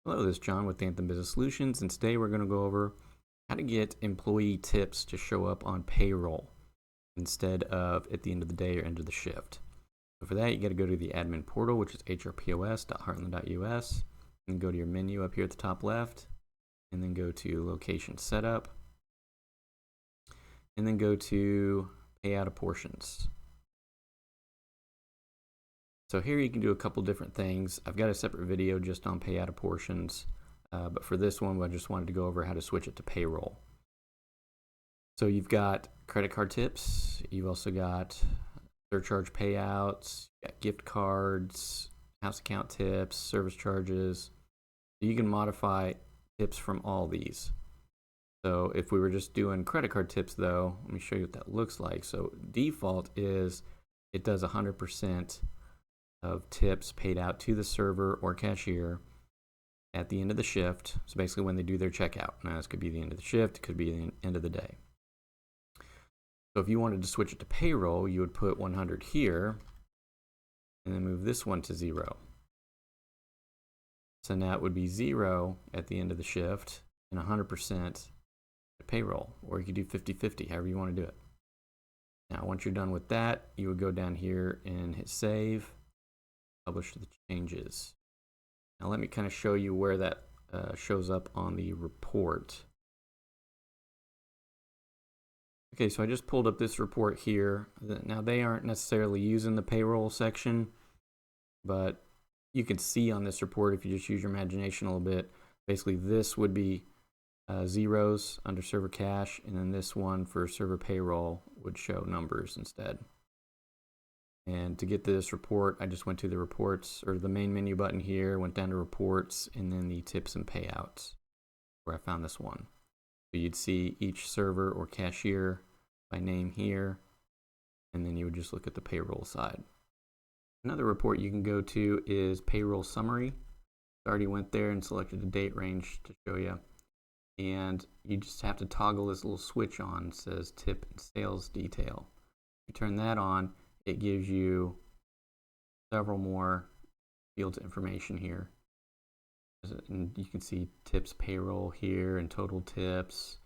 Hello, this is John with Anthem Business Solutions, and today we're going to go over how to get employee tips to show up on payroll instead of at the end of the day or end of the shift. So for that, you got to go to the admin portal, which is hrpos.heartland.us, and go to your menu up here at the top left, and then go to Location Setup, and then go to Payout Apportions. So here you can do a couple different things. I've got a separate video just on payout apportions, but for this one, I just wanted to go over how to switch it to payroll. So you've got credit card tips, you've also got surcharge payouts, you've got gift cards, house account tips, service charges. You can modify tips from all these. So if we were just doing credit card tips though, let me show you what that looks like. So default is it does 100% of tips paid out to the server or cashier at the end of the shift. So basically when they do their checkout. Now this could be the end of the shift, it could be the end of the day. So if you wanted to switch it to payroll, you would put 100 here and then move this one to 0. So now it would be 0 at the end of the shift and 100% at payroll, or you could do 50-50, however you want to do it. Now once you're done with that, you would go down here and hit save. Publish the changes. Now let me kind of show you where that shows up on the report. Okay, so I just pulled up this report here. Now they aren't necessarily using the payroll section, but you can see on this report, if you just use your imagination a little bit, basically this would be zeros under server cash, and then this one for server payroll would show numbers instead. And to get this report, I just went to the reports, or the main menu button here, went down to reports, and then the tips and payouts, where I found this one. So you'd see each server or cashier by name here, and then you would just look at the payroll side. Another report you can go to is payroll summary. I already went there and selected a date range to show you. And you just have to toggle this little switch on. It says tip and sales detail. If you turn that on, it gives you several more fields of information here. And you can see tips payroll here and total tips.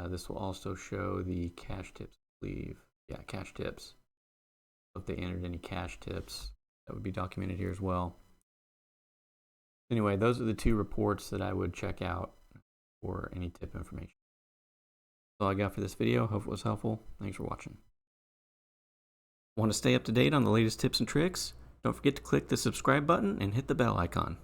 This will also show the cash tips, I believe. Yeah, cash tips. If they entered any cash tips, that would be documented here as well. Anyway, those are the two reports that I would check out for any tip information. That's all I got for this video. Hope it was helpful. Thanks for watching. Want to stay up to date on the latest tips and tricks? Don't forget to click the subscribe button and hit the bell icon.